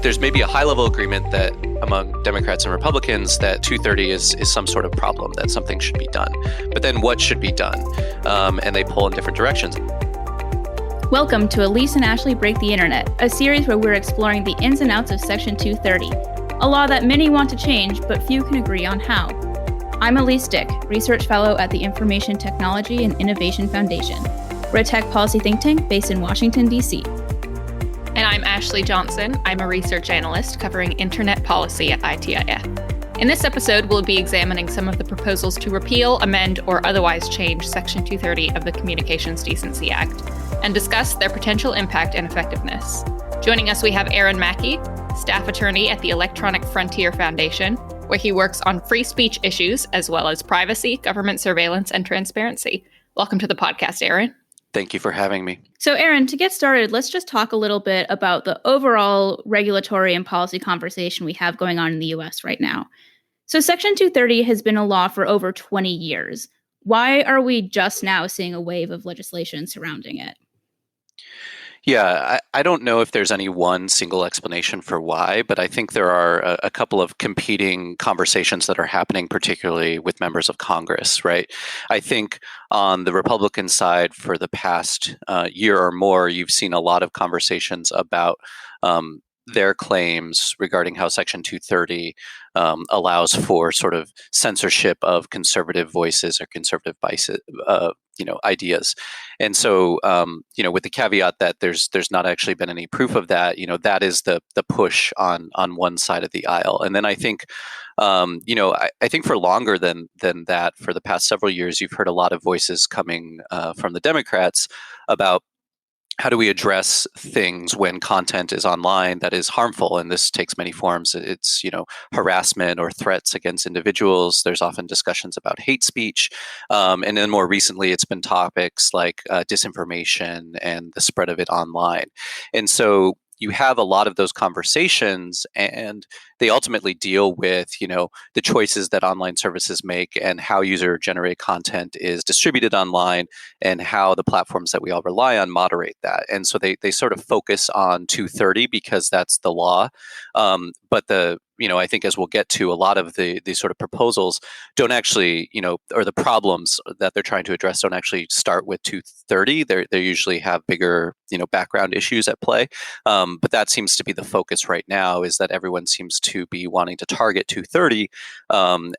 there's maybe a high-level agreement that among Democrats and Republicans that 230 is some sort of problem, that something should be done. But then what should be done? And they pull in different directions. Welcome to Ellysse and Ashley Break the Internet, a series where we're exploring the ins and outs of Section 230, a law that many want to change, but few can agree on how. I'm Ellysse Dick, Research Fellow at the Information Technology and Innovation Foundation. We're a tech policy think tank based in Washington, D.C. And I'm Ashley Johnson. I'm a research analyst covering internet policy at ITIF. In this episode, we'll be examining some of the proposals to repeal, amend, or otherwise change Section 230 of the Communications Decency Act and discuss their potential impact and effectiveness. Joining us, we have Aaron Mackey, staff attorney at the Electronic Frontier Foundation, where he works on free speech issues as well as privacy, government surveillance, and transparency. Welcome to the podcast, Aaron. Thank you for having me. So, Aaron, to get started, let's just talk a little bit about the overall regulatory and policy conversation we have going on in the U.S. right now. So, Section 230 has been a law for over 20 years. Why are we just now seeing a wave of legislation surrounding it? Yeah, I don't know if there's any one single explanation for why, but I think there are a couple of competing conversations that are happening, particularly with members of Congress, right? I think on the Republican side for the past year or more, you've seen a lot of conversations about their claims regarding how Section 230 allows for sort of censorship of conservative voices or conservative ideas. And so, with the caveat that there's not actually been any proof of that, that is the push on one side of the aisle. And then I think, I think for longer than that, for the past several years, you've heard a lot of voices coming from the Democrats about how do we address things when content is online that is harmful? And this takes many forms. It's, harassment or threats against individuals. There's often discussions about hate speech. And then more recently, it's been topics like disinformation and the spread of it online. And so you have a lot of those conversations, and they ultimately deal with, the choices that online services make and how user-generated content is distributed online and how the platforms that we all rely on moderate that. And so they sort of focus on 230 because that's the law. But I think as we'll get to, a lot of the sort of proposals don't actually, or the problems that they're trying to address don't actually start with 230. They usually have bigger, background issues at play. But that seems to be the focus right now, is that everyone seems to be wanting to target 230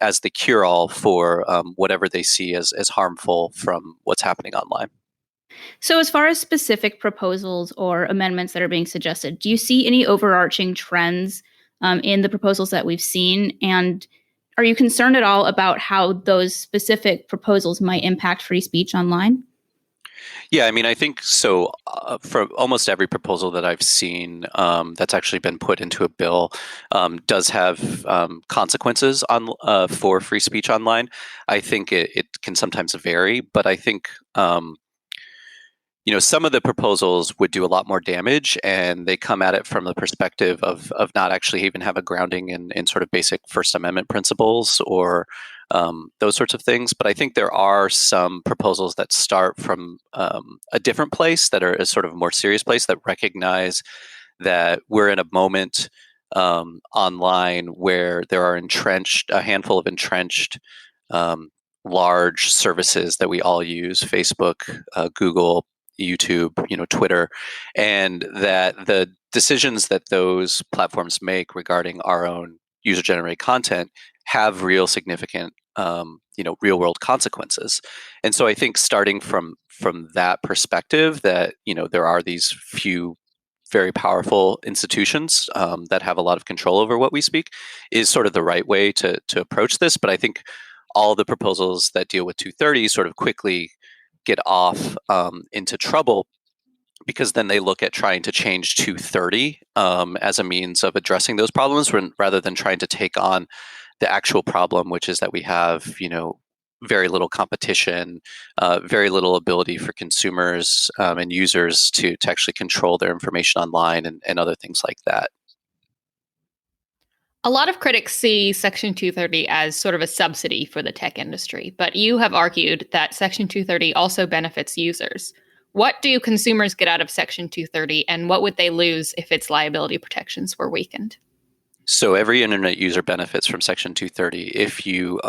as the cure-all for whatever they see as harmful from what's happening online. So as far as specific proposals or amendments that are being suggested, do you see any overarching trends in the proposals that we've seen? And are you concerned at all about how those specific proposals might impact free speech online? Yeah, I mean, I think so. For almost every proposal that I've seen that's actually been put into a bill does have consequences for free speech online. I think it can sometimes vary, but I think some of the proposals would do a lot more damage, and they come at it from the perspective of not actually even have a grounding in sort of basic First Amendment principles or those sorts of things. But I think there are some proposals that start from a different place, that are a sort of more serious place, that recognize that we're in a moment online where there are a handful of entrenched large services that we all use: Facebook, Google, YouTube, Twitter, and that the decisions that those platforms make regarding our own user-generated content have real significant, real-world consequences. And so I think starting from that perspective, that there are these few very powerful institutions that have a lot of control over what we speak, is sort of the right way to approach this. But I think all the proposals that deal with 230 sort of quickly get off into trouble, because then they look at trying to change 230 as a means of addressing those problems, rather than trying to take on the actual problem, which is that we have, very little competition, very little ability for consumers and users to actually control their information online and other things like that. A lot of critics see Section 230 as sort of a subsidy for the tech industry, but you have argued that Section 230 also benefits users. What do consumers get out of Section 230, and what would they lose if its liability protections were weakened? So every internet user benefits from Section 230 if you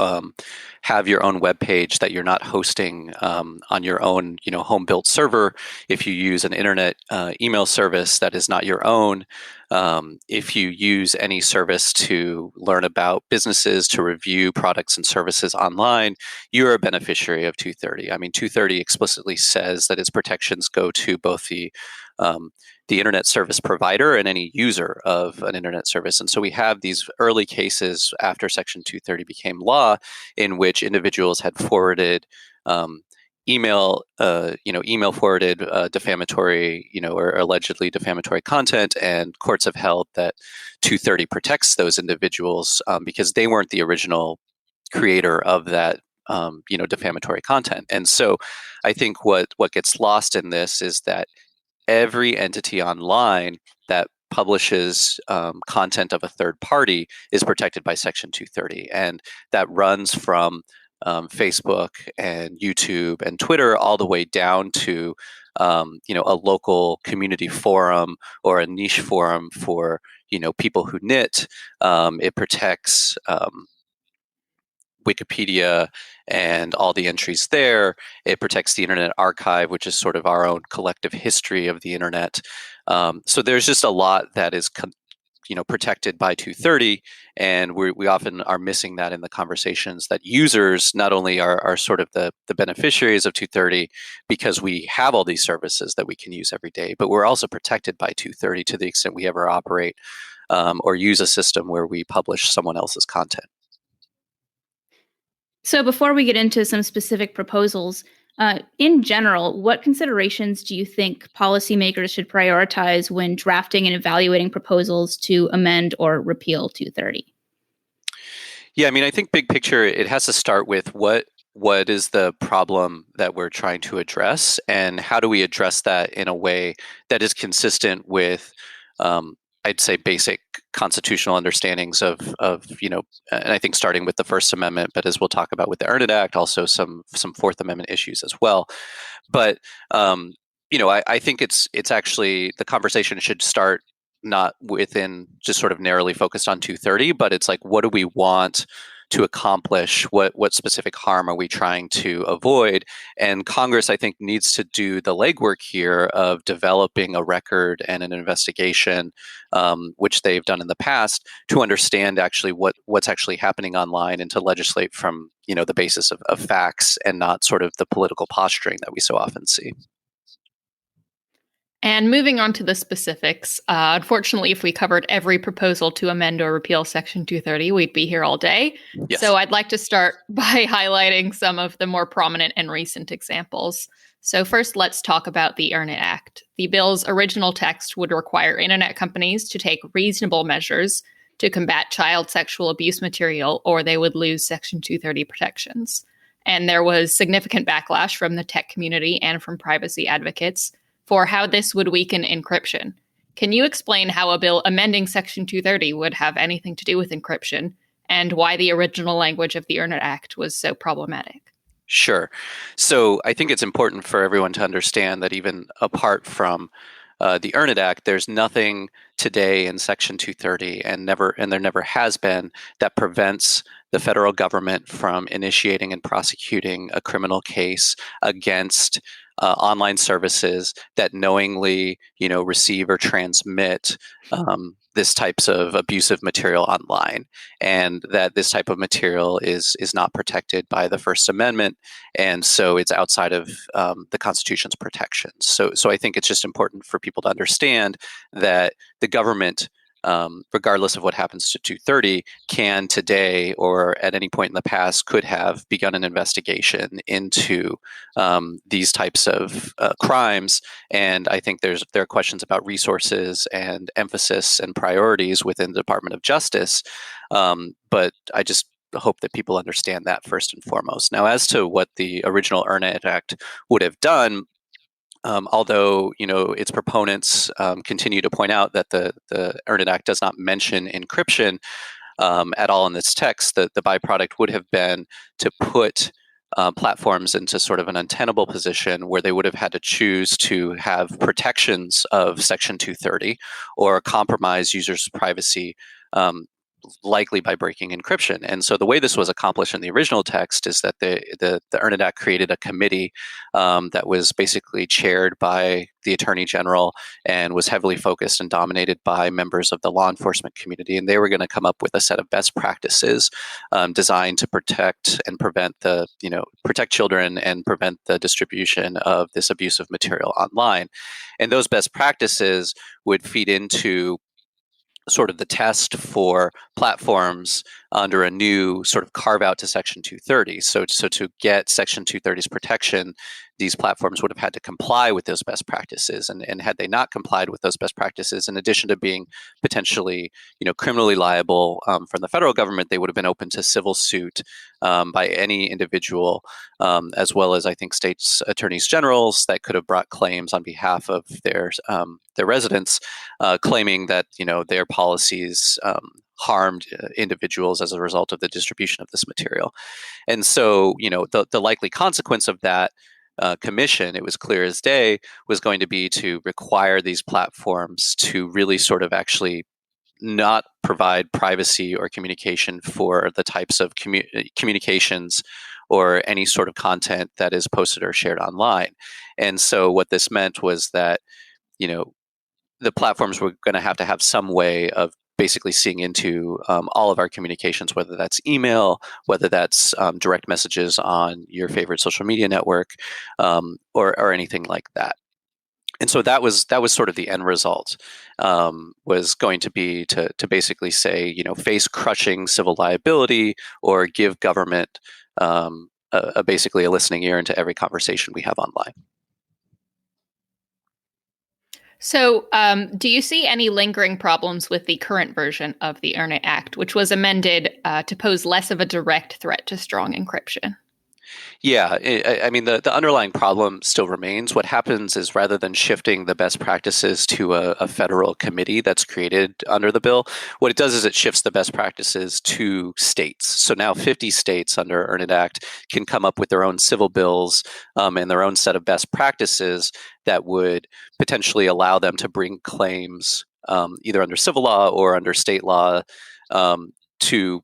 have your own web page that you're not hosting on your own, home-built server. If you use an internet email service that is not your own. If you use any service to learn about businesses, to review products and services online, you're a beneficiary of 230. I mean, 230 explicitly says that its protections go to both the internet service provider and any user of an internet service. And so we have these early cases after Section 230 became law in which individuals had forwarded email forwarded defamatory, or allegedly defamatory content, and courts have held that 230 protects those individuals because they weren't the original creator of that defamatory content. And so I think what gets lost in this is that every entity online that publishes content of a third party is protected by Section 230. And that runs from Facebook and YouTube and Twitter all the way down to a local community forum or a niche forum for people who knit. It protects Wikipedia and all the entries there. It protects the Internet Archive, which is sort of our own collective history of the internet. So there's just a lot that is protected by 230, and we often are missing that in the conversations that users not only are sort of the beneficiaries of 230 because we have all these services that we can use every day, but we're also protected by 230 to the extent we ever operate or use a system where we publish someone else's content. So before we get into some specific proposals, in general, what considerations do you think policymakers should prioritize when drafting and evaluating proposals to amend or repeal 230? Yeah, I mean, I think big picture, it has to start with what is the problem that we're trying to address, and how do we address that in a way that is consistent with I'd say basic constitutional understandings of and I think starting with the First Amendment, but as we'll talk about with the Internet Act, also some Fourth Amendment issues as well. But I think it's actually the conversation should start not within just sort of narrowly focused on 230, but it's like, what do we want to accomplish? What specific harm are we trying to avoid? And Congress, I think, needs to do the legwork here of developing a record and an investigation, which they've done in the past, to understand actually what's actually happening online and to legislate from the basis of facts and not sort of the political posturing that we so often see. And moving on to the specifics, unfortunately, if we covered every proposal to amend or repeal Section 230, we'd be here all day. Yes. So I'd like to start by highlighting some of the more prominent and recent examples. So first, let's talk about the Internet Act. The bill's original text would require internet companies to take reasonable measures to combat child sexual abuse material, or they would lose Section 230 protections. And there was significant backlash from the tech community and from privacy advocates for how this would weaken encryption. Can you explain how a bill amending Section 230 would have anything to do with encryption, and why the original language of the Internet Act was so problematic? Sure. So I think it's important for everyone to understand that even apart from the Internet Act, there's nothing today in Section 230, and there never has been, that prevents the federal government from initiating and prosecuting a criminal case against online services that knowingly, receive or transmit this types of abusive material online, and that this type of material is not protected by the First Amendment, and so it's outside of the Constitution's protections. So I think it's just important for people to understand that the government, regardless of what happens to 230, can today or at any point in the past could have begun an investigation into these types of crimes. And I think there are questions about resources and emphasis and priorities within the Department of Justice. But I just hope that people understand that first and foremost. Now, as to what the original Internet Act would have done, although its proponents continue to point out that the Internet Act does not mention encryption at all in this text, the byproduct would have been to put platforms into sort of an untenable position where they would have had to choose to have protections of Section 230 or compromise users' privacy, likely by breaking encryption. And so the way this was accomplished in the original text is that the EARN It Act created a committee that was basically chaired by the Attorney General and was heavily focused and dominated by members of the law enforcement community. And they were going to come up with a set of best practices designed to protect and prevent protect children and prevent the distribution of this abusive material online. And those best practices would feed into sort of the test for platforms under a new sort of carve out to Section 230. So to get Section 230's protection, these platforms would have had to comply with those best practices. And had they not complied with those best practices, in addition to being potentially, criminally liable from the federal government, they would have been open to civil suit by any individual, as well as I think states' attorneys generals that could have brought claims on behalf of their residents, claiming that their policies harmed individuals as a result of the distribution of this material. And so the likely consequence of that commission, it was clear as day, was going to be to require these platforms to really sort of actually not provide privacy or communication for the types of communications or any sort of content that is posted or shared online. And so what this meant was that the platforms were going to have some way of basically seeing into all of our communications, whether that's email, whether that's direct messages on your favorite social media network, or anything like that. And so that was sort of the end result, was going to be to basically say, face crushing civil liability or give government basically a listening ear into every conversation we have online. So do you see any lingering problems with the current version of the EARN It Act, which was amended to pose less of a direct threat to strong encryption? Yeah, I mean, the underlying problem still remains. What happens is rather than shifting the best practices to a federal committee that's created under the bill, what it does is it shifts the best practices to states. So now 50 states under EARN It Act can come up with their own civil bills and their own set of best practices that would potentially allow them to bring claims either under civil law or under state law to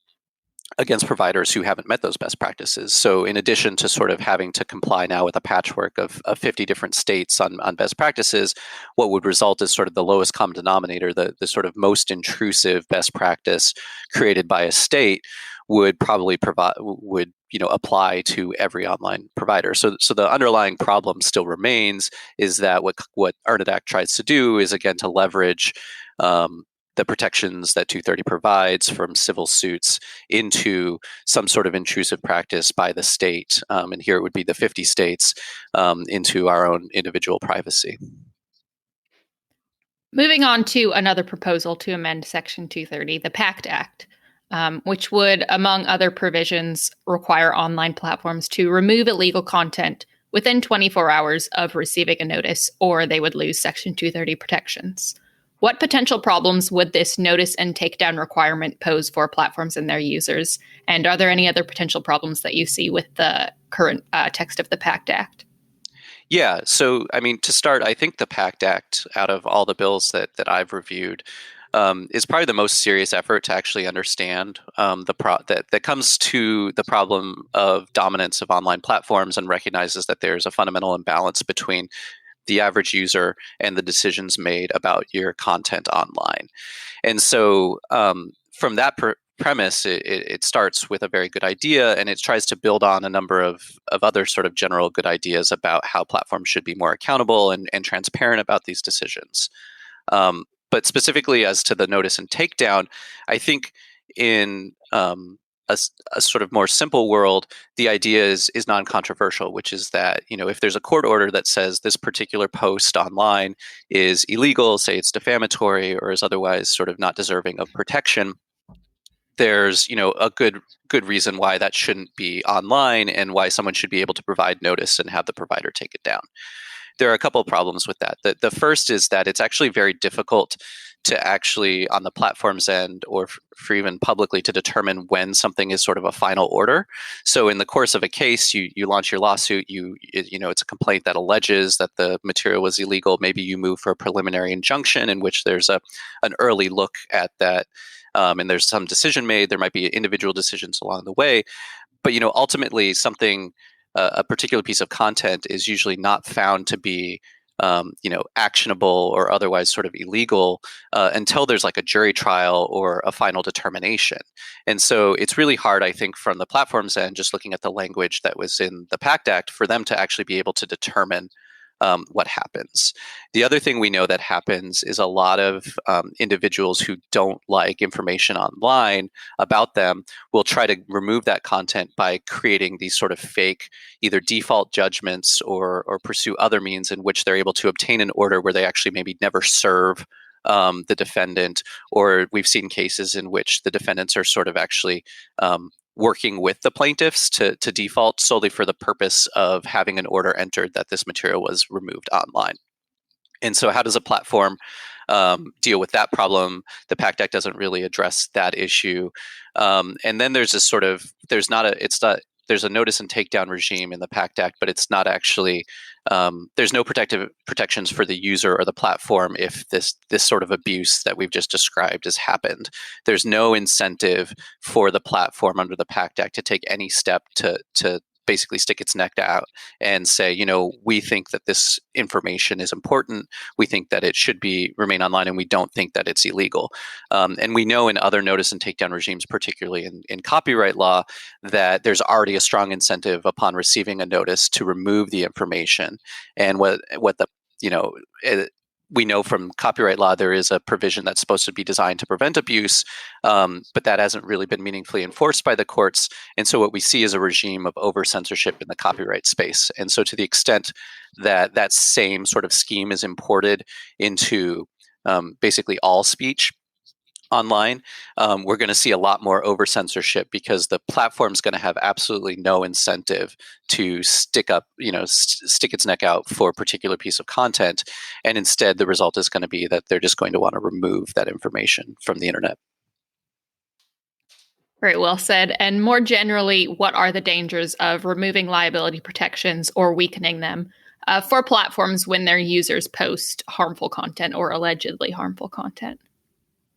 against providers who haven't met those best practices. So in addition to sort of having to comply now with a patchwork of 50 different states on best practices, what would result is sort of the lowest common denominator, the sort of most intrusive best practice created by a state would probably apply to every online provider. So the underlying problem still remains, is that what EARN It Act tries to do is, again, to leverage the protections that 230 provides from civil suits into some sort of intrusive practice by the state, and here it would be the 50 states, into our own individual privacy. Moving on to another proposal to amend Section 230, the Pact Act, which would, among other provisions, require online platforms to remove illegal content within 24 hours of receiving a notice, or they would lose Section 230 protections. What potential problems would this notice and takedown requirement pose for platforms and their users? And are there any other potential problems that you see with the current text of the Pact Act? Yeah, so I mean, to start, I think the Pact Act, out of all the bills that I've reviewed, is probably the most serious effort to actually understand that comes to the problem of dominance of online platforms and recognizes that there's a fundamental imbalance between the average user and the decisions made about your content online. And so from that premise, it starts with a very good idea, and it tries to build on a number of other sort of general good ideas about how platforms should be more accountable and transparent about these decisions. But specifically as to the notice and takedown, I think in a sort of more simple world, the idea is non-controversial, which is that, if there's a court order that says this particular post online is illegal, say it's defamatory or is otherwise sort of not deserving of protection, there's, a good reason why that shouldn't be online and why someone should be able to provide notice and have the provider take it down. there are a couple of problems with that. The first is that it's actually very difficult to actually, on the platform's end or for even publicly, to determine when something is sort of a final order. So in the course of a case, you launch your lawsuit, it's a complaint that alleges that the material was illegal. Maybe you move for a preliminary injunction in which there's an early look at that, and there's some decision made. There might be individual decisions along the way. But ultimately, a particular piece of content is usually not found to be actionable or otherwise sort of illegal until there's like a jury trial or a final determination. And so it's really hard, I think, from the platform's end, just looking at the language that was in the Pact Act, for them to actually be able to determine what happens. The other thing we know that happens is a lot of individuals who don't like information online about them will try to remove that content by creating these sort of fake either default judgments or pursue other means in which they're able to obtain an order where they actually maybe never serve the defendant, or we've seen cases in which the defendants are sort of actually working with the plaintiffs to default solely for the purpose of having an order entered that this material was removed online. And so how does a platform deal with that problem? The Pact Act doesn't really address that issue. And then there's this sort of, there's a notice and takedown regime in the Pact Act, but it's not actually, there's no protections for the user or the platform if this sort of abuse that we've just described has happened. There's no incentive for the platform under the Pact Act to take any step to basically stick its neck out and say, we think that this information is important. We think that it should remain online, and we don't think that it's illegal. And we know in other notice and takedown regimes, particularly in copyright law, that there's already a strong incentive upon receiving a notice to remove the information. And we know from copyright law, there is a provision that's supposed to be designed to prevent abuse, but that hasn't really been meaningfully enforced by the courts. And so what we see is a regime of over-censorship in the copyright space. And so to the extent that that same sort of scheme is imported into basically all speech online, we're going to see a lot more over-censorship, because the platform's going to have absolutely no incentive to stick its neck out for a particular piece of content. And instead, the result is going to be that they're just going to want to remove that information from the internet. Very well said. And more generally, what are the dangers of removing liability protections or weakening them for platforms when their users post harmful content or allegedly harmful content?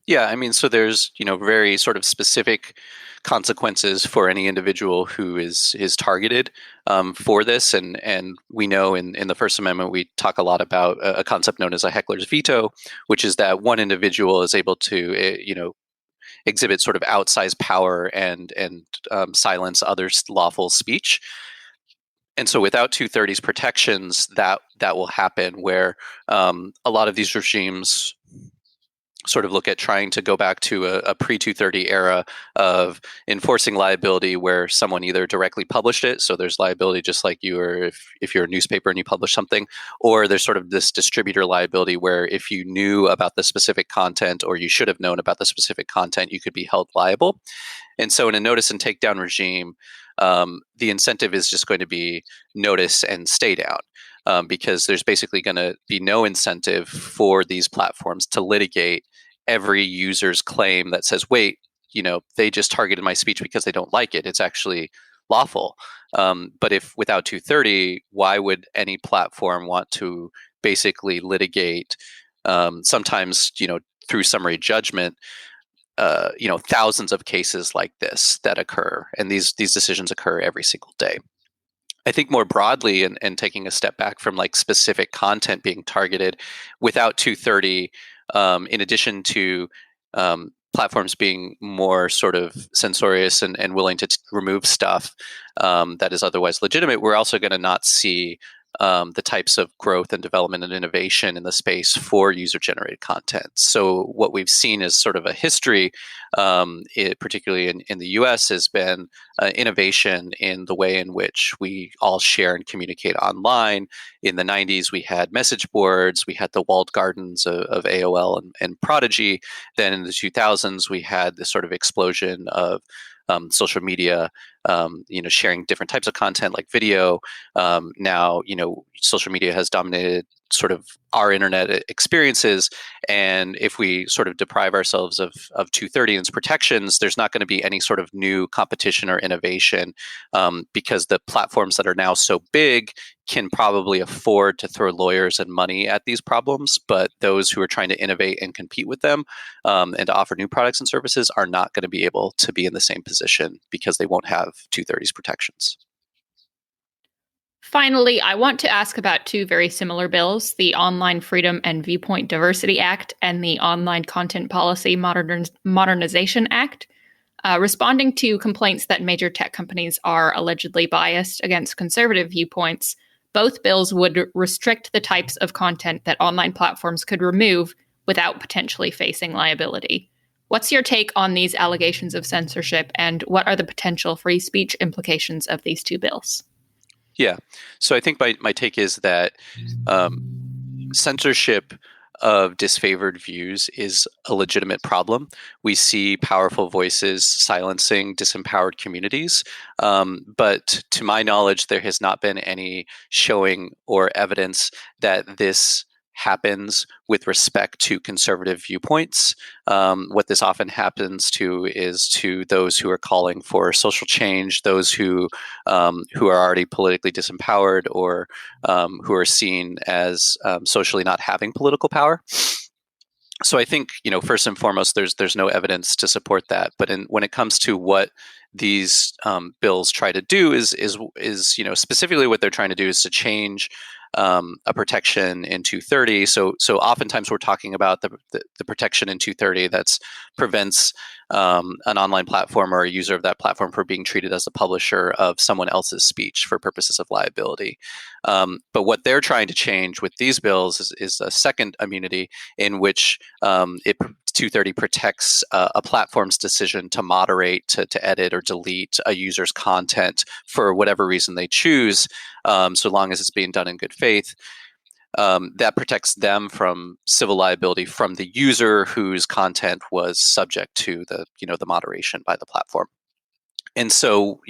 Yeah, I mean, so there's, very sort of specific consequences for any individual who is targeted for this. And we know in the First Amendment, we talk a lot about a concept known as a heckler's veto, which is that one individual is able to, exhibit sort of outsized power and silence others' lawful speech. And so without 230's protections, that will happen, where a lot of these regimes sort of look at trying to go back to a pre-230 era of enforcing liability where someone either directly published it, so there's liability just like you, or if you're a newspaper and you publish something, or there's sort of this distributor liability where if you knew about the specific content, or you should have known about the specific content, you could be held liable. And so in a notice and takedown regime, the incentive is just going to be notice and stay down. Because there's basically going to be no incentive for these platforms to litigate every user's claim that says, wait, they just targeted my speech because they don't like it. It's actually lawful. But if without 230, why would any platform want to basically litigate, sometimes, through summary judgment, thousands of cases like this that occur, and these decisions occur every single day. I think more broadly, and taking a step back from like specific content being targeted, without 230, in addition to platforms being more sort of censorious and willing to remove stuff that is otherwise legitimate, we're also going to not see the types of growth and development and innovation in the space for user-generated content. So what we've seen is sort of a history, particularly in the US, has been innovation in the way in which we all share and communicate online. In the 90s, we had message boards, we had the walled gardens of AOL and Prodigy. Then in the 2000s, we had this sort of explosion of social media sharing different types of content like video. Now, social media has dominated sort of our internet experiences. And if we sort of deprive ourselves of 230 and its protections, there's not going to be any sort of new competition or innovation, because the platforms that are now so big can probably afford to throw lawyers and money at these problems. But those who are trying to innovate and compete with them, and to offer new products and services are not going to be able to be in the same position because they won't have 230's protections. Finally, I want to ask about two very similar bills, the Online Freedom and Viewpoint Diversity Act and the Online Content Policy Modernization Act. Responding to complaints that major tech companies are allegedly biased against conservative viewpoints, both bills would restrict the types of content that online platforms could remove without potentially facing liability. What's your take on these allegations of censorship, and what are the potential free speech implications of these two bills? Yeah. So I think my take is that censorship of disfavored views is a legitimate problem. We see powerful voices silencing disempowered communities. But to my knowledge, there has not been any showing or evidence that this happens with respect to conservative viewpoints. What this often happens to is to those who are calling for social change, those who are already politically disempowered, or who are seen as socially not having political power. So I think, first and foremost, there's no evidence to support that. But when it comes to what these bills try to do is specifically what they're trying to do is to change a protection in 230. So oftentimes we're talking about the protection in 230 that prevents an online platform or a user of that platform from being treated as a publisher of someone else's speech for purposes of liability. But what they're trying to change with these bills is a second immunity in which 230 protects a platform's decision to moderate, to edit or delete a user's content for whatever reason they choose, so long as it's being done in good faith. That protects them from civil liability from the user whose content was subject to the moderation by the platform. And so,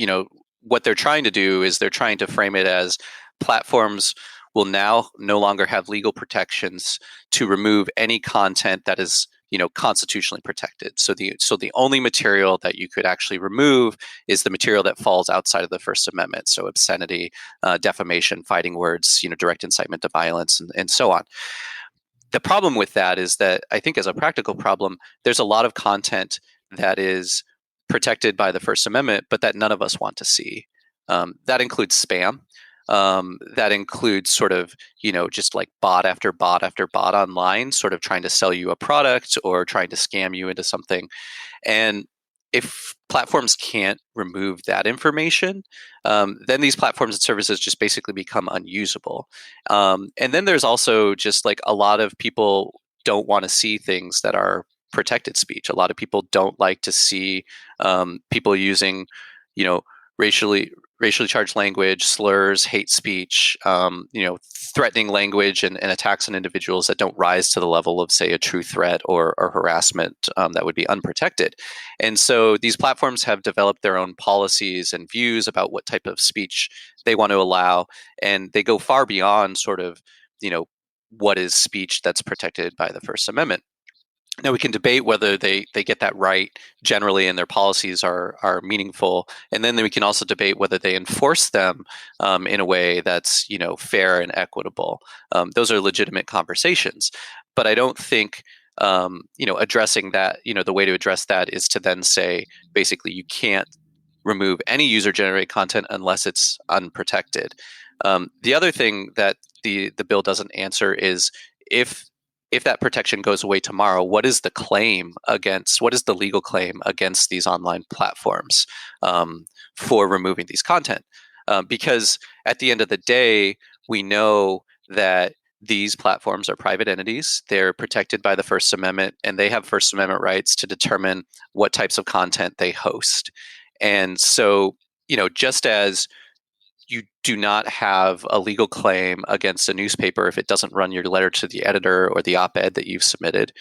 what they're trying to do is they're trying to frame it as platforms will now no longer have legal protections to remove any content that is constitutionally protected. So the only material that you could actually remove is the material that falls outside of the First Amendment. So obscenity, defamation, fighting words, direct incitement to violence, and so on. The problem with that is that I think as a practical problem, there's a lot of content that is protected by the First Amendment, but that none of us want to see. That includes spam. That includes sort of, just like bot after bot after bot online, sort of trying to sell you a product or trying to scam you into something. And if platforms can't remove that information, then these platforms and services just basically become unusable. And then there's also just like a lot of people don't want to see things that are protected speech. A lot of people don't like to see people using, racially charged language, slurs, hate speech, threatening language and attacks on individuals that don't rise to the level of, say, a true threat or harassment that would be unprotected. And so these platforms have developed their own policies and views about what type of speech they want to allow. And they go far beyond sort of, what is speech that's protected by the First Amendment. Now, we can debate whether they get that right generally and their policies are meaningful. And then we can also debate whether they enforce them in a way that's, fair and equitable. Those are legitimate conversations. But I don't think, addressing that, the way to address that is to then say, basically, you can't remove any user-generated content unless it's unprotected. The other thing that the bill doesn't answer is if that protection goes away tomorrow, what is the legal claim against these online platforms for removing these content? Because at the end of the day, we know that these platforms are private entities. They're protected by the First Amendment, and they have First Amendment rights to determine what types of content they host. And so, just as you do not have a legal claim against a newspaper if it doesn't run your letter to the editor or the op-ed that you've submitted.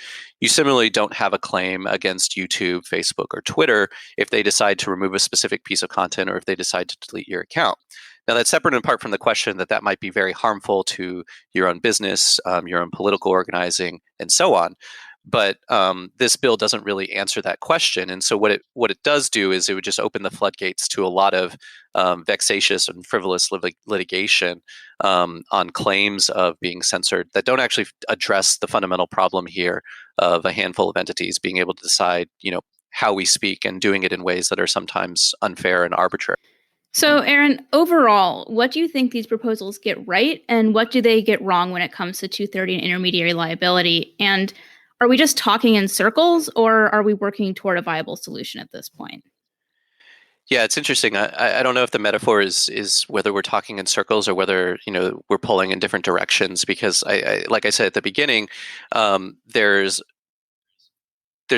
You similarly don't have a claim against YouTube, Facebook, or Twitter if they decide to remove a specific piece of content or if they decide to delete your account. Now, that's separate and apart from the question that might be very harmful to your own business, your own political organizing, and so on. But this bill doesn't really answer that question. And so what it does do is it would just open the floodgates to a lot of vexatious and frivolous litigation on claims of being censored that don't actually address the fundamental problem here of a handful of entities being able to decide, how we speak and doing it in ways that are sometimes unfair and arbitrary. So, Aaron, overall, what do you think these proposals get right, and what do they get wrong when it comes to 230 and intermediary liability? And are we just talking in circles, or are we working toward a viable solution at this point? Yeah, it's interesting. I don't know if the metaphor is whether we're talking in circles or whether we're pulling in different directions. Because like I said at the beginning, there's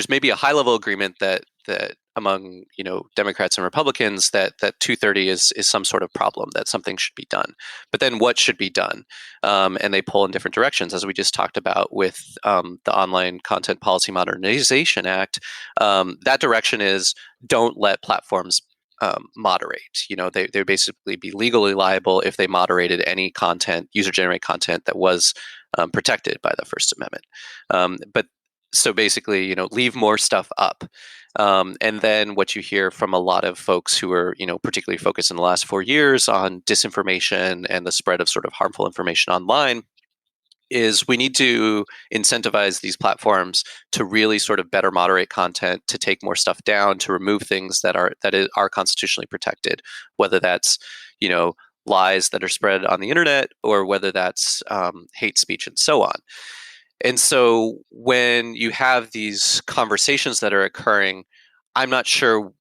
maybe a high level agreement that among Democrats and Republicans that 230 is some sort of problem, that something should be done. But then what should be done? And they pull in different directions, as we just talked about with the Online Content Policy Modernization Act. That direction is don't let platforms moderate. They basically be legally liable if they moderated any content, user-generated content that was protected by the First Amendment. But so basically, leave more stuff up. And then what you hear from a lot of folks who are, particularly focused in the last 4 years on disinformation and the spread of sort of harmful information online is we need to incentivize these platforms to really sort of better moderate content, to take more stuff down, to remove things that are constitutionally protected, whether that's, lies that are spread on the internet or whether that's hate speech and so on. And so when you have these conversations that are occurring, I'm not sure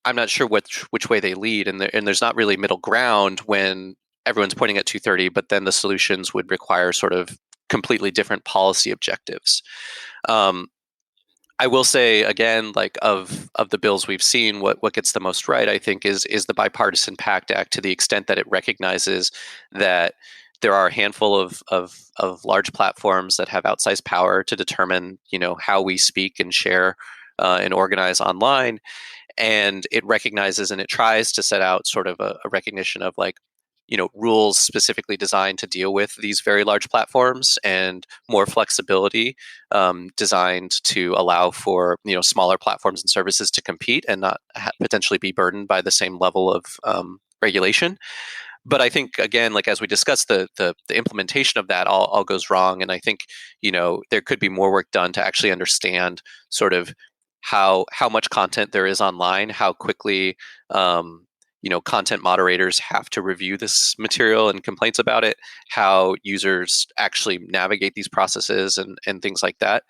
which way they lead, and there's not really middle ground when everyone's pointing at 230, but then the solutions would require sort of completely different policy objectives. I will say again, like of the bills we've seen, what gets the most right, I think, is the bipartisan Pact Act, to the extent that it recognizes that there are a handful of large platforms that have outsized power to determine, how we speak and share and organize online. And it recognizes and it tries to set out sort of a recognition of rules specifically designed to deal with these very large platforms, and more flexibility designed to allow for smaller platforms and services to compete and not potentially be burdened by the same level of regulation. But I think, again, as we discussed, the implementation of that all goes wrong. And I think, there could be more work done to actually understand sort of how much content there is online, how quickly, content moderators have to review this material and complaints about it, how users actually navigate these processes and things like that.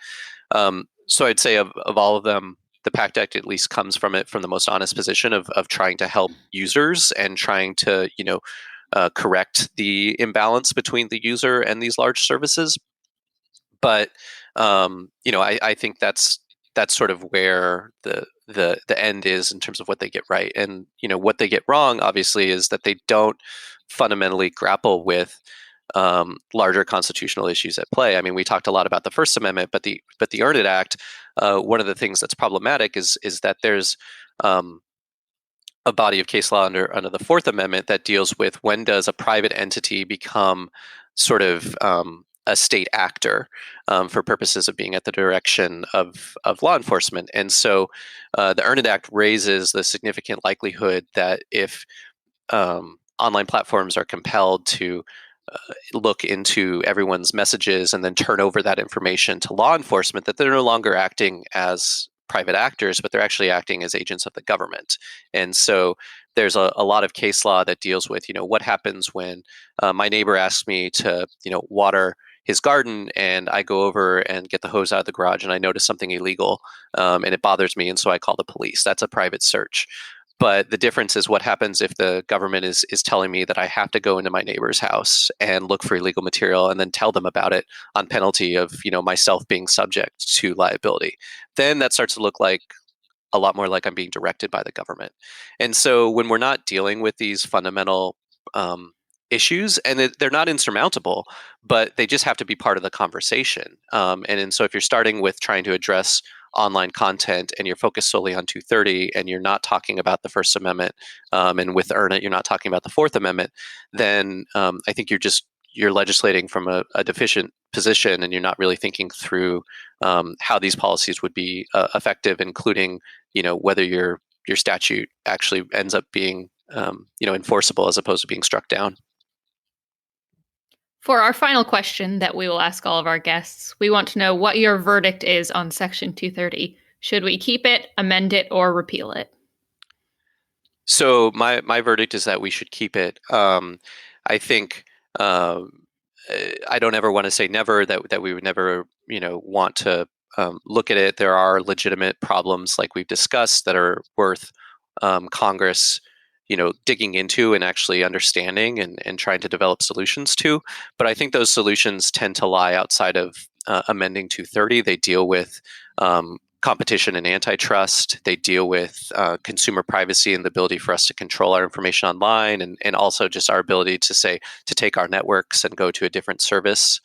So I'd say of all of them, the Pact Act at least comes from the most honest position of trying to help users and trying to correct the imbalance between the user and these large services. But I think that's sort of where the end is in terms of what they get right. And what they get wrong, obviously, is that they don't fundamentally grapple with larger constitutional issues at play. I mean, we talked a lot about the First Amendment, but the Earn It Act, one of the things that's problematic is that there's a body of case law under the Fourth Amendment that deals with when does a private entity become sort of a state actor for purposes of being at the direction of law enforcement. And so the Earn It Act raises the significant likelihood that if online platforms are compelled to look into everyone's messages and then turn over that information to law enforcement, that they're no longer acting as private actors, but they're actually acting as agents of the government. And so there's a lot of case law that deals with, what happens when my neighbor asks me to, water his garden, and I go over and get the hose out of the garage and I notice something illegal and it bothers me. And so I call the police. That's a private search. But the difference is what happens if the government is telling me that I have to go into my neighbor's house and look for illegal material and then tell them about it on penalty of, myself being subject to liability. Then that starts to look like a lot more like I'm being directed by the government. And so when we're not dealing with these fundamental issues, and they're not insurmountable, but they just have to be part of the conversation. And so if you're starting with trying to address online content and you're focused solely on 230 and you're not talking about the First Amendment, and with Earn It, you're not talking about the Fourth Amendment, then I think you're legislating from a deficient position, and you're not really thinking through how these policies would be effective, including whether your statute actually ends up being enforceable as opposed to being struck down. For our final question that we will ask all of our guests, we want to know what your verdict is on Section 230. Should we keep it, amend it, or repeal it? So my verdict is that we should keep it. I think I don't ever want to say never, that we would never want to look at it. There are legitimate problems, like we've discussed, that are worth Congress digging into and actually understanding and trying to develop solutions to. But I think those solutions tend to lie outside of amending 230. They deal with competition and antitrust. They deal with consumer privacy and the ability for us to control our information online, and also just our ability to take our networks and go to a different service.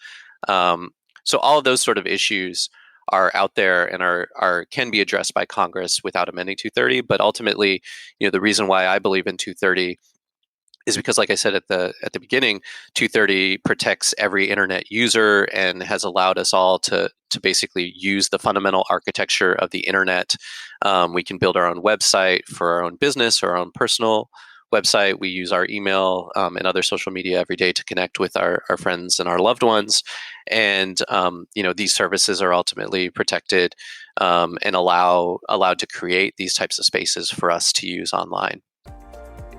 So all of those sort of issues are out there and can be addressed by Congress without amending 230. But ultimately, the reason why I believe in 230 is because, like I said at the beginning, 230 protects every internet user and has allowed us all to basically use the fundamental architecture of the internet. We can build our own website for our own business or our own personal website. We use our email and other social media every day to connect with our friends and our loved ones. And these services are ultimately protected and allowed to create these types of spaces for us to use online.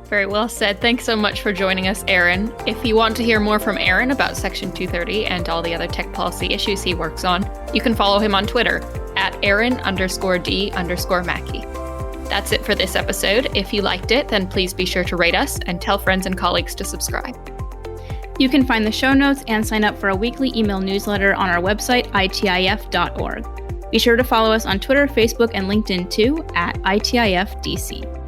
Very well said. Thanks so much for joining us, Aaron. If you want to hear more from Aaron about Section 230 and all the other tech policy issues he works on, you can follow him on Twitter at Aaron_D_Mackey. That's it for this episode. If you liked it, then please be sure to rate us and tell friends and colleagues to subscribe. You can find the show notes and sign up for a weekly email newsletter on our website, itif.org. Be sure to follow us on Twitter, Facebook, and LinkedIn too, at ITIFDC.